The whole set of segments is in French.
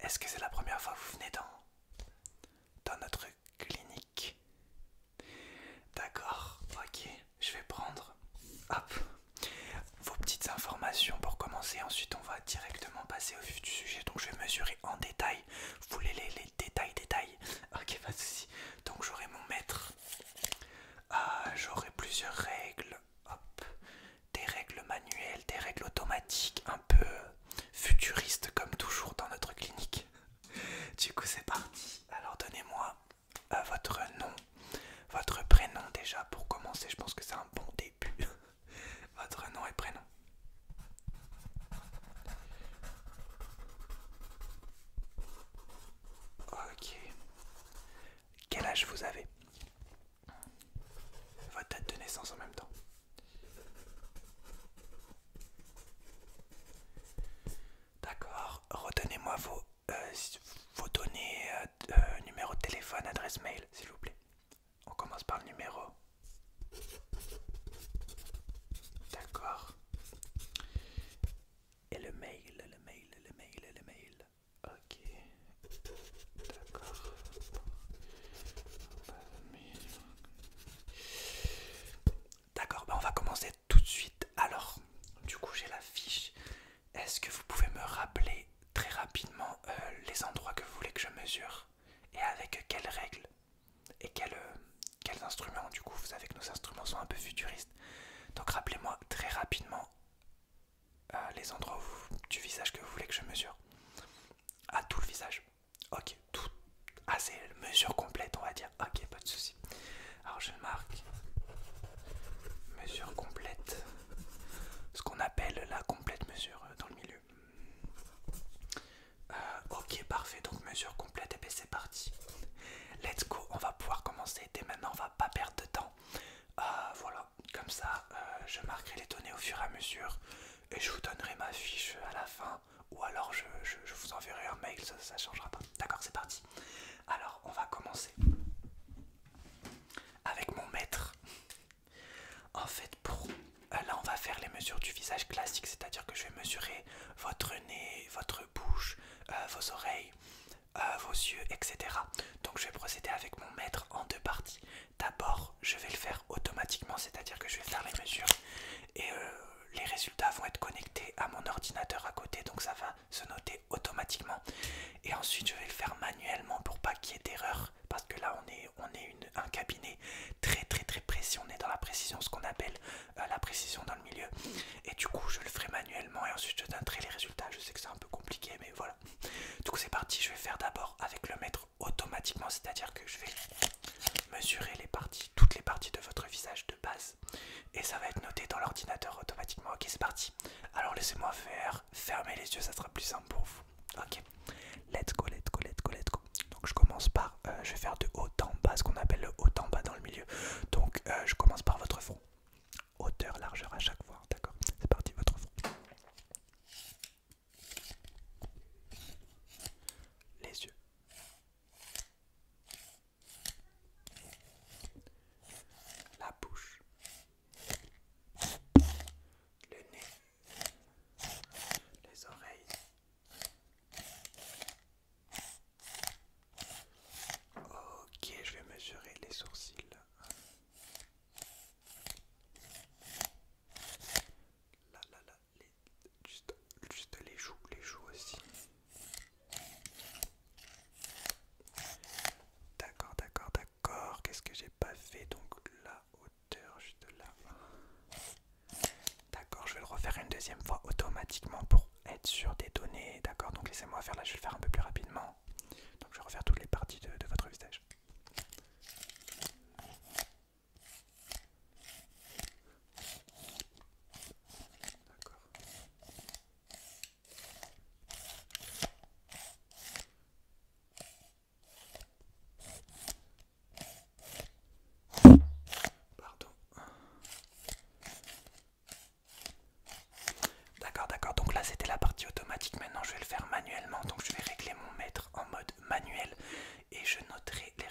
Est-ce que c'est la première fois que vous venez dans notre clinique? D'accord, ok. Je vais prendre, hop, vos petites informations pour commencer. Ensuite, on va directement passer au vif du sujet. Donc, je vais mesurer en détail. Vous voulez les détails? Ok, pas de souci. Donc, j'aurai mon mètre. J'aurai plusieurs règles. Hop, des règles manuelles, des règles automatiques, un peu futuristes comme toujours dans notre clinique. Du coup, c'est parti. Alors, donnez-moi votre nom, votre prénom déjà pour commencer. Je pense que c'est un bon début. Votre nom et prénom. Ok. Quel âge vous avez? Votre date de naissance en même temps. D'accord. Redonnez-moi vos données, numéro de téléphone, adresse mail, s'il vous plaît. On commence par le numéro. D'accord. Et le mail. Ok. D'accord. D'accord, on va commencer tout de suite. Alors, du coup, j'ai la fiche. Est-ce que vous pouvez me rappeler très rapidement les endroits que vous voulez que je mesure? Et avec quelles règles? Et quels instruments? Du coup, vous savez que nos instruments sont un peu futuristes. Donc, rappelez-moi très rapidement les endroits du visage que vous voulez que je mesure. Ah, tout le visage. Ok, tout. Ah, c'est mesure complète, on va dire. Ok, pas de souci. Alors, je le marque. Mesure complète. Ce qu'on appelle la complète mesure dans le milieu. Ok, parfait. Donc, mesure complète. Et bien, c'est parti. Let's go. On va pouvoir commencer dès maintenant. On va pas perdre de temps. Voilà. Comme ça, je marquerai les données au fur et à mesure. Et je vous donnerai ma fiche à la fin. Ou alors, je vous enverrai un mail. Ça changera pas. D'accord, c'est parti. Alors, on va commencer avec mon maître. En fait, là, on va faire les mesures du visage classique, c'est-à-dire que je vais mesurer votre nez, votre bouche, vos oreilles, vos yeux, etc. Donc, je vais procéder avec mon mètre en deux parties. D'abord, je vais le faire automatiquement, c'est-à-dire que je vais faire les mesures et les résultats vont être connectés à mon ordinateur à côté, donc ça va se noter automatiquement. Et ensuite, je vais le faire manuellement pour pas qu'il y ait d'erreur, parce que là, on est un cabinet très précis. On est dans la précision, ce qu'on appelle la précision dans le milieu. Et du coup, je le ferai manuellement et ensuite je donnerai les résultats. Je sais que c'est un peu compliqué, mais voilà. Du coup, c'est parti. Je vais faire d'abord avec le mètre automatiquement, c'est-à-dire que je vais mesurer toutes les parties de votre visage de base. Et ça va être noté dans l'ordinateur automatiquement. Ok, c'est parti. Alors, laissez-moi faire. Fermez les yeux, ça sera plus simple pour vous. Ok. Let's go. Donc je commence par, je vais faire de haut en bas, ce qu'on appelle le haut en bas dans le milieu. Donc je commence par votre front. Hauteur, largeur à chaque fois, d'accord? C'est parti, votre front. Les yeux. La bouche. Le nez. Les oreilles. Ok, je vais mesurer les sourcils. Là, juste les joues aussi. D'accord. Qu'est-ce que j'ai pas fait? Donc la hauteur, juste là. D'accord, je vais le refaire une deuxième fois automatiquement pour être sûr des données. D'accord, donc laissez-moi faire là, je vais le faire un peu plus rapidement. Donc je vais refaire toutes les parties de votre visage. D'accord. Pardon. D'accord. Donc là c'était la partie automatique. Maintenant je vais le faire manuellement. Donc je vais régler mon mètre en mode manuel et je noterai les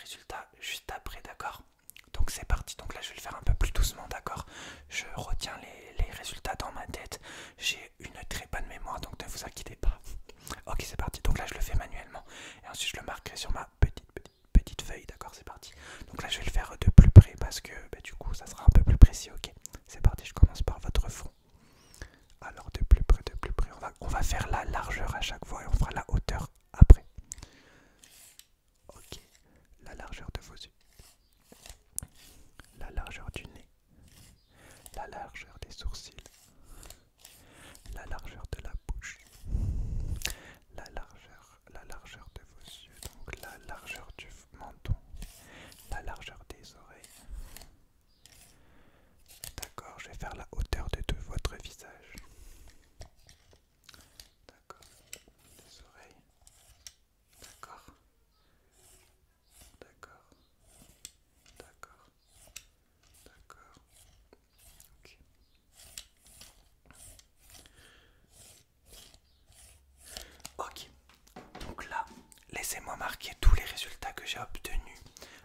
laissez-moi marquer tous les résultats que j'ai obtenus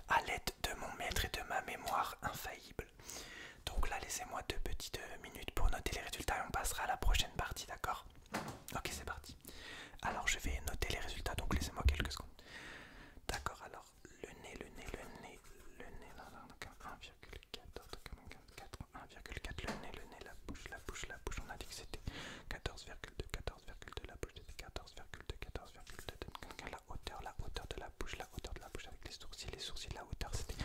à l'aide de mon maître et de ma mémoire infaillible. Donc là, laissez-moi 2 petites minutes pour noter les résultats et on passera à la prochaine partie, d'accord? Ok, c'est parti. Alors, je vais noter les résultats, donc laissez-moi quelques secondes. D'accord, alors, le nez, là, donc 1,14, 1,4, le nez, la bouche, on a dit que c'était 14,2, la bouche c'était 14,2, la hauteur de la bouche, avec les sourcils, la hauteur c'était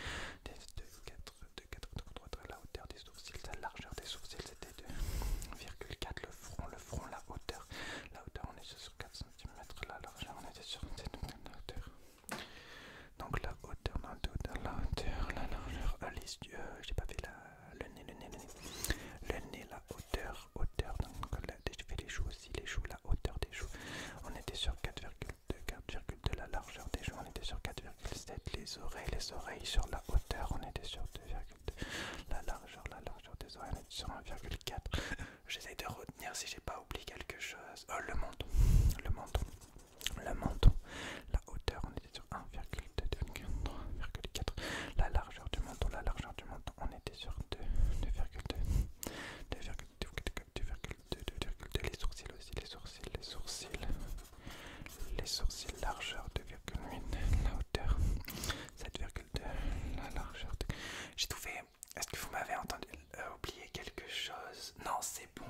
2,4, la hauteur des sourcils, la largeur des sourcils c'était 2,4, le front, la hauteur on est sur 4 cm, la largeur on était sur la hauteur. Donc la hauteur, la largeur, les yeux, j'ai pas fait le nez, la hauteur, donc là, j'ai fait les joues aussi, la hauteur des joues, on était sur 4,2, la largeur des joues, on était sur 4,7, les oreilles sur la hauteur, on était sur 2,2, la largeur des oreilles, on était sur 1,4, j'essaie de retenir si j'ai pas oublié quelque chose, le menton, la hauteur, on était sur 1,2, 3,4. La largeur du menton, on était sur 2,2. Les sourcils, largeur 2,8. La hauteur 7,2. La largeur. J'ai tout fait. Est-ce que vous m'avez entendu oublier quelque chose? Non, c'est bon.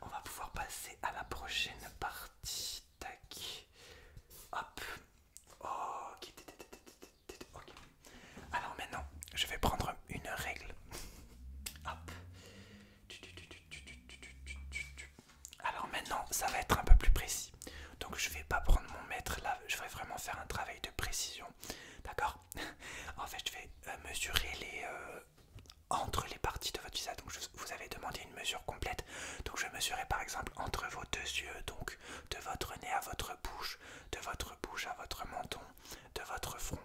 On va pouvoir passer à la prochaine partie. Tac. Hop. Ok. Ok. Alors maintenant, je vais prendre une règle. Hop. Alors maintenant, ça va être un peu plus précis. Donc je vais pas prendre mon mètre là, je vais vraiment faire un travail de précision. D'accord? En fait, je vais mesurer entre les parties de votre visage. Donc vous avez demandé une mesure complète. Donc je mesurerai par exemple entre vos deux yeux, donc de votre nez à votre bouche, de votre bouche à votre menton, de votre front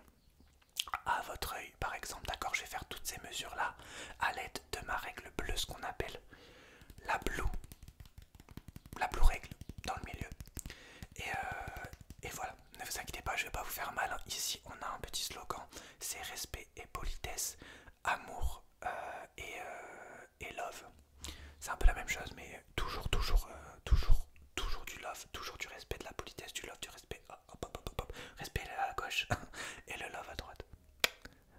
à votre œil par exemple. D'accord, je vais faire toutes ces mesures là à l'aide de ma règle bleue, ce qu'on appelle la blue règle dans le milieu. Et voilà, ne vous inquiétez pas, je vais pas vous faire mal. Ici on a un petit slogan, c'est respect et politesse, amour et love. C'est un peu la même chose, mais toujours du love, toujours du respect, de la politesse, du love, du respect. Hop. Respect à gauche et le love à droite.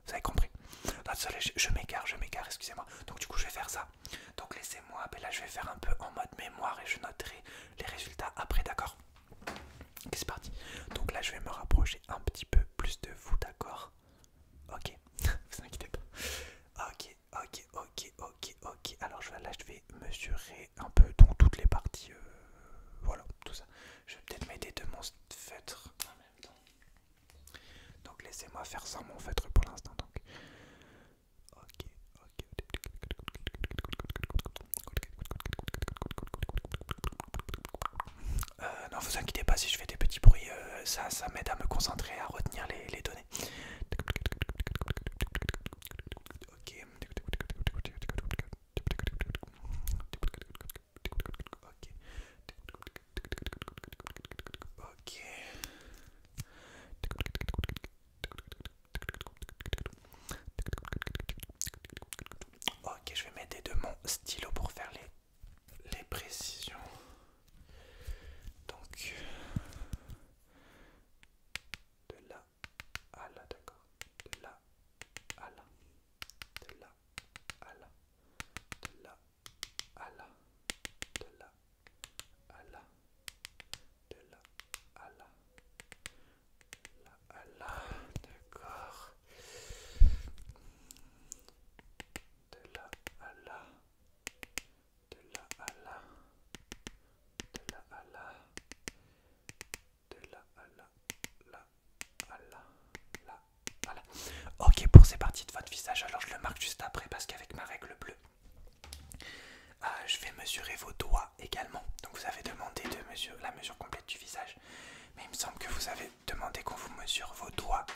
Vous avez compris? Non, désolé, je m'égare, excusez-moi. Donc du coup je vais faire ça. Donc laissez-moi, là je vais faire un peu en mode mémoire et je noterai les résultats après, d'accord? Ok, c'est parti. Donc là je vais me rapprocher un petit peu plus de vous, d'accord? Ok, vous inquiétez pas. Ok. Alors là je vais mesurer un peu donc toutes les parties, voilà, tout ça. Je vais peut-être m'aider de mon feutre en même temps. Donc laissez-moi faire sans mon feutre pour l'instant. Donc ok. Non, vous inquiétez pas si je fais des petits bruits, ça m'aide à me concentrer, à retenir les données. Ok. Ok, je vais m'aider de mon stylo pour faire les précisions. Donc, de là à là, d'accord. De là à là. De là à là. De là à là. De là à là. De là à là. Là à là, d'accord. De là à là. De là à là. De là à là. De là à là. Là à là. Là à là. Ok, pour ces parties de votre visage, alors je le marque juste après parce qu'avec ma règle bleue, je vais mesurer vos doigts également. Donc vous avez demandé la mesure complète du visage, mais il me semble que vous avez demandé qu'on vous mesure vos doigts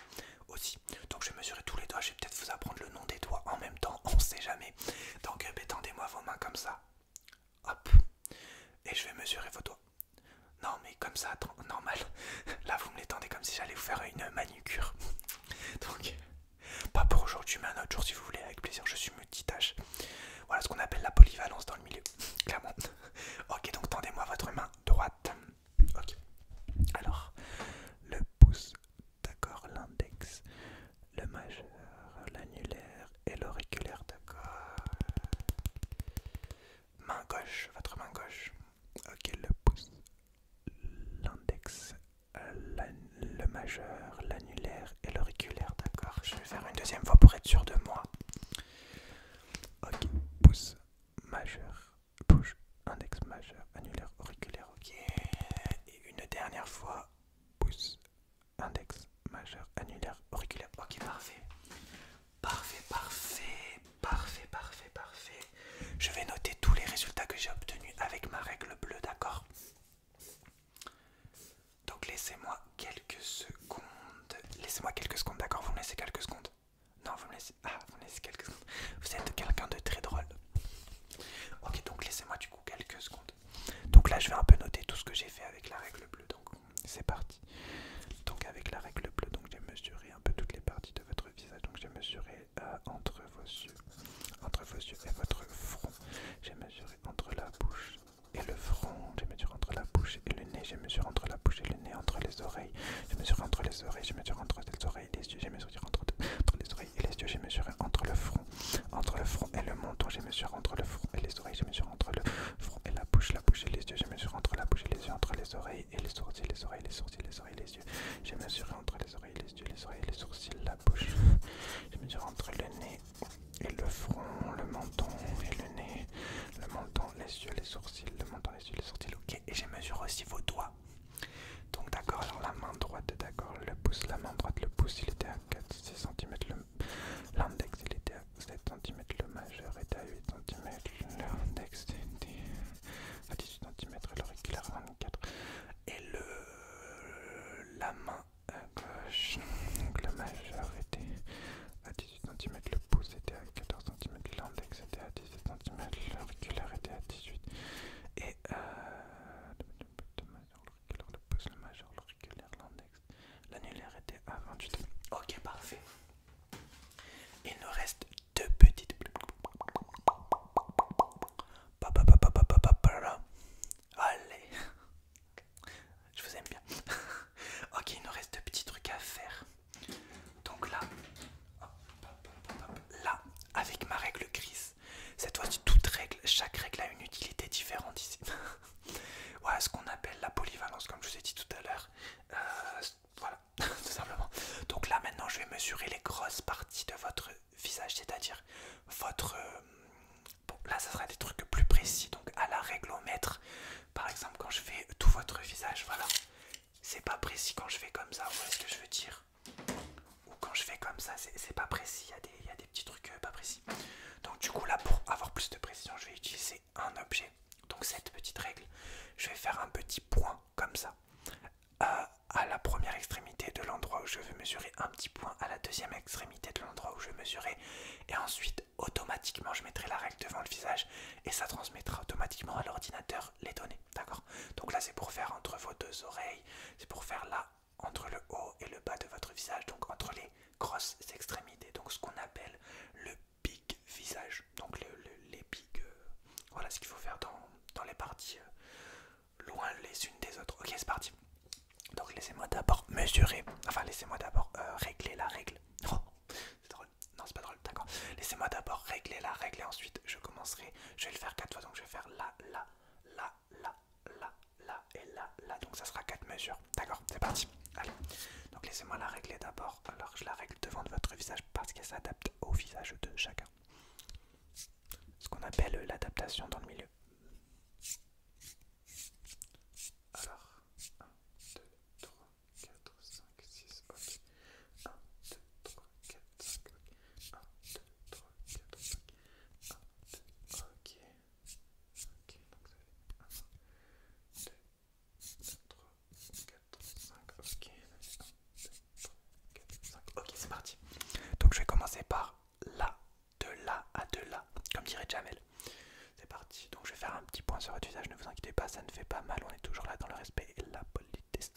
aussi. Donc je vais mesurer tous les doigts, je vais peut-être vous apprendre le nom des doigts en même temps, on sait jamais. Donc tendez-moi vos mains comme ça, hop, et je vais mesurer vos doigts. Non mais comme ça, normal, là vous me les tendez comme si j'allais vous faire une manucure. Donc, pas pour aujourd'hui, mais un autre jour si vous voulez, avec plaisir, je suis multitâche. Voilà ce qu'on appelle la polyvalence dans le milieu, clairement. Ok, donc tendez-moi votre main droite. Ok. Alors, le pouce, d'accord, l'index, le majeur, l'annulaire et l'auriculaire, d'accord. Main gauche, votre main gauche. Ok, le pouce, l'index, le majeur, l'annulaire et l'auriculaire, d'accord. Je vais faire une deuxième fois pour être sûr de moi. Ok, pouce, majeur, pouce, index, majeur, annulaire, auriculaire, ok. Et une dernière fois, pouce, index, majeur, annulaire, auriculaire, ok, parfait. Parfait, parfait, parfait, parfait, parfait. Je vais noter tous les résultats que j'ai obtenus avec ma règle bleue, d'accord? Donc laissez-moi quelques secondes. Laissez-moi quelques secondes, d'accord? Vous me laissez quelques secondes? Non, vous me laissez... Ah, vous me laissez quelques secondes. Vous êtes quelqu'un de très drôle. Ok, donc laissez-moi du coup quelques secondes. Donc là, je vais un peu noter tout ce que j'ai fait avec la règle bleue. Donc c'est parti. Donc avec la règle bleue, donc j'ai mesuré un peu toutes les parties de votre visage. Donc j'ai mesuré entre vos yeux et votre front. J'ai mesuré entre la bouche et le front. J'ai mesuré entre la bouche et le nez. J'ai mesuré entre la bouche et le nez, entre les oreilles. J'ai mesuré entre les oreilles. J'ai mesuré entre les oreilles et les yeux. J'ai mesuré entre les oreilles et les yeux. J'ai mesuré entre le front et le menton. J'ai mesuré entre le front et les oreilles. J'ai mesuré entre le front et la bouche et les yeux. J'ai mesuré entre la bouche et les yeux, entre les oreilles et les sourcils, les oreilles, les sourcils, les oreilles, les yeux. J'ai mesuré entre les oreilles, les yeux, les oreilles, les sourcils, la bouche. J'ai mesuré entre le nez et le front, le menton et le nez, le menton, les yeux, les sourcils, le menton, les yeux, les sourcils. Ok, et j'ai mesuré aussi vos doigts. Donc d'accord, alors la main droite, d'accord, le pouce, la main droite, le pouce, il était à 6 cm, l'index, il était à 7 cm, le majeur était à 8 cm, l'index était à 18 cm, l'auriculaire 24 et la main à gauche, donc le majeur était à 18 cm, le pouce était à 14 cm, l'index était à 17 cm, l'auriculaire était à 18 et le pouce, le majeur, l'auriculaire, l'index, l'annulaire était à 28. Ok, parfait. Il nous reste deux petites. Allez, je vous aime bien. Ok, il nous reste deux petits trucs à faire. Donc là, là, avec ma règle grise, cette fois-ci, chaque règle a une utilité différente ici. Voilà ce qu'on appelle la polyvalence, comme je vous ai dit tout à l'heure. Voilà, tout simplement. Donc là, maintenant, je vais mesurer les grosses parties de votre visage, c'est-à-dire votre... bon, là, ça sera des trucs plus précis, donc à la réglomètre. Par exemple, quand je fais tout votre visage, voilà. C'est pas précis quand je fais comme ça, vous voyez ce que je veux dire? Ou quand je fais comme ça, c'est pas précis, il y a des petits trucs pas précis. Donc du coup là, pour avoir plus de précision, je vais utiliser un objet. Donc cette petite règle, je vais faire un petit point comme ça. À la première extrémité de l'endroit où je veux mesurer, un petit point à la deuxième extrémité de l'endroit où je veux mesurer, et ensuite automatiquement je mettrai la règle devant le visage et ça transmettra automatiquement à l'ordinateur les données, d'accord? Donc là c'est pour faire entre vos deux oreilles, c'est pour faire là entre le haut et le bas de votre visage, donc entre les grosses extrémités, donc ce qu'on appelle le big visage, donc les big, voilà ce qu'il faut faire dans les parties loin les unes des autres. Ok, c'est parti. Donc laissez-moi d'abord mesurer, enfin laissez-moi d'abord régler la règle. Oh, c'est drôle, non c'est pas drôle, d'accord. Laissez-moi d'abord régler la règle et ensuite je commencerai, je vais le faire 4 fois, donc je vais faire là, là, là, là, là, là et là, là, donc ça sera 4 mesures, d'accord, c'est parti. Allez, donc laissez-moi la régler d'abord, alors je la règle devant votre visage parce qu'elle s'adapte au visage de chacun. Ce qu'on appelle l'adaptation dans le milieu. Alors, 1, 2, 3, 4, 5, 6, ok. 1, 2, 3, 4, 5, ok. 1, 2, 3, 4, 5, 1, 2, ok. Ok, donc ça fait 1, 2, 3, 4, 5, ok. 1, 2, 3, 4, 5, ok, c'est parti. Donc je vais commencer par là, de là à de là, comme dirait Jamel. C'est parti, donc je vais faire un petit point sur votre visage, ne vous inquiétez pas, ça ne fait pas mal, on est toujours là dans le respect et la politesse.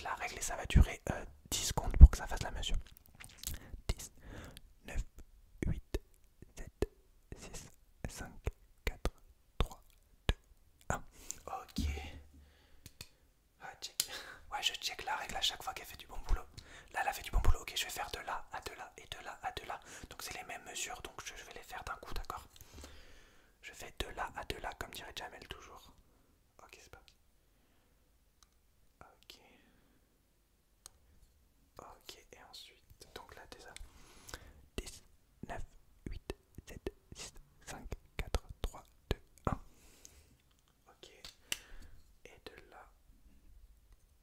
la règle et ça va durer 10 secondes pour que ça fasse la mesure. 10, 9, 8, 7, 6, 5, 4, 3, 2, 1. Ok. Ah, check. Ouais, je check la règle à chaque fois qu'elle fait du bon boulot. Là, elle a fait du bon boulot. Ok, je vais faire de là à de là et de là à de là. Donc, c'est les mêmes mesures. Donc, je vais les faire d'un coup, d'accord? Je fais de là à de là, comme dirait Jamel toujours. Ok, c'est parti. Ok. Ok, et ensuite, donc là, déjà. 10, 9, 8, 7, 6, 5, 4, 3, 2, 1. Ok. Et de là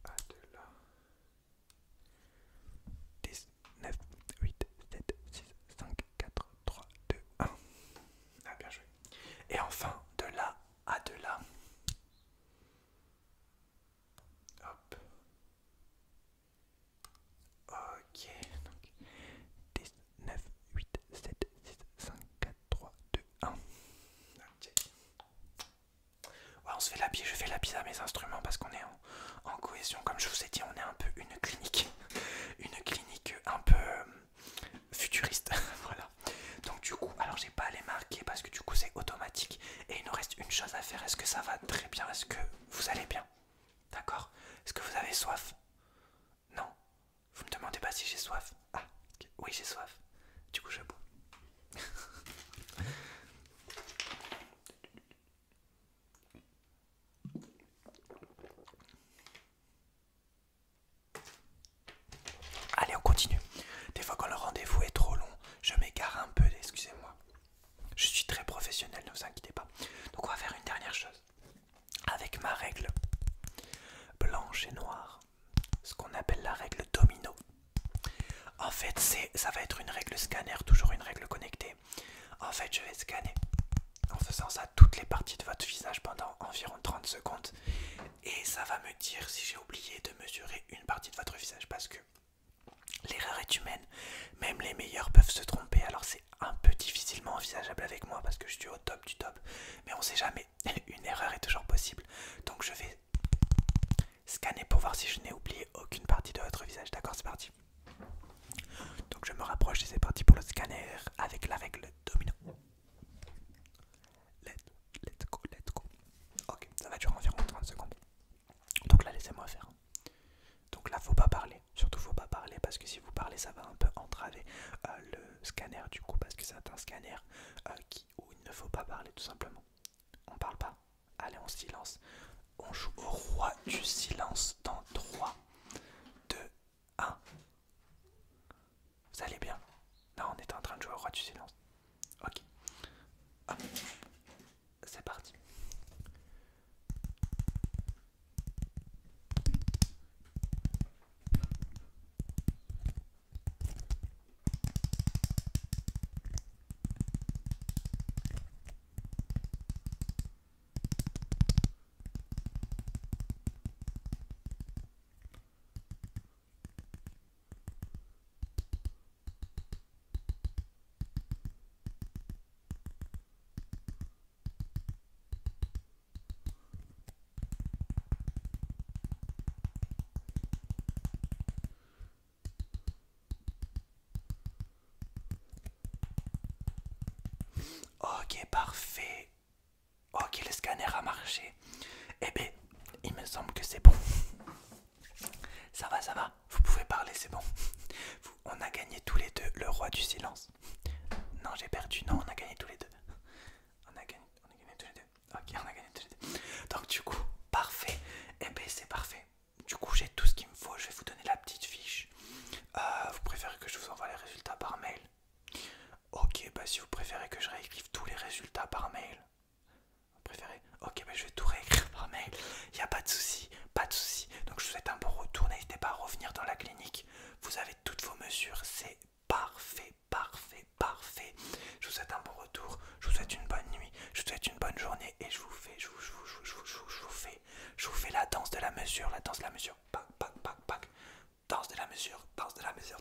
à de là. 10, 9, 8, 7, 6, 5, 4, 3, 2, 1. Ah, bien joué. Et enfin, de là à de là. Hop. Ok. Donc 10, 9, 8, 7, 6, 5, 4, 3, 2, 1. Ok. Ouais, on se fait la bise, je fais la bise à mes instruments parce qu'on est en cohésion. Comme je vous ai dit, on est un peu une clinique. Une clinique un peu futuriste. Voilà. Donc du coup, alors j'ai pas à les marquer parce que du coup c'est automatique. Et il nous reste une chose à faire. Est-ce que ça va très bien? Est-ce que vous allez bien? D'accord? Est-ce que vous avez soif? Non? Vous me demandez pas si j'ai soif? Ah, okay. Oui j'ai soif. Du coup je bois. Allez, on continue. Des fois quand le rendez-vous est trop long, je m'égare un peu, excusez-moi. Je suis très professionnel, ne vous inquiétez pas. Donc on va faire une dernière chose. Avec ma règle blanche et noire, ce qu'on appelle la règle domino. En fait, ça va être une règle scanner, toujours une règle connectée. En fait, je vais scanner en faisant ça toutes les parties de votre visage pendant environ 30 secondes. Et ça va me dire si j'ai oublié de mesurer une partie de votre visage parce que l'erreur est humaine, même les meilleurs peuvent se tromper, alors c'est un peu difficilement envisageable avec moi parce que je suis au top du top, mais on sait jamais, une erreur est toujours possible, donc je vais scanner pour voir si je n'ai oublié aucune partie de votre visage, d'accord, c'est parti. Donc je me rapproche et c'est parti pour le scanner avec la règle domino. Let's go, let's go. Ok, ça va durer environ 30 secondes, donc là laissez-moi faire. Donc là faut pas parler, surtout faut pas parler parce que si vous parlez ça va un peu entraver le scanner du coup parce que c'est un scanner où il ne faut pas parler tout simplement. On parle pas, allez on silence, on joue au roi du silence dans 3, 2, 1. Vous allez bien? Non, on était en train de jouer au roi du silence. Ok, hop, c'est parti. Ok, parfait. Ok, le scanner a marché. Eh bien, il me semble que c'est bon. Ça va, vous pouvez parler, c'est bon. On a gagné tous les deux le roi du silence. Non, j'ai perdu, non, on a gagné tous les deux. On a gagné tous les deux. Ok, on a gagné tous les deux. Donc du coup, parfait. Eh bien, c'est parfait. Du coup, j'ai tout ce qu'il me faut. Je vais vous donner la petite fiche. Vous préférez que je vous envoie les résultats par mail? Ok, bah si vous préférez que je réécrive tous les résultats par mail. Vous préférez? Ok, bah je vais tout réécrire par mail. Il n'y a pas de souci, pas de souci. Donc je vous souhaite un bon retour. N'hésitez pas à revenir dans la clinique. Vous avez toutes vos mesures. C'est parfait, parfait, parfait. Je vous souhaite un bon retour. Je vous souhaite une bonne nuit. Je vous souhaite une bonne journée. Et je vous fais la danse de la mesure. La danse de la mesure. Pac, pac, pac, pac. Danse de la mesure. Danse de la mesure.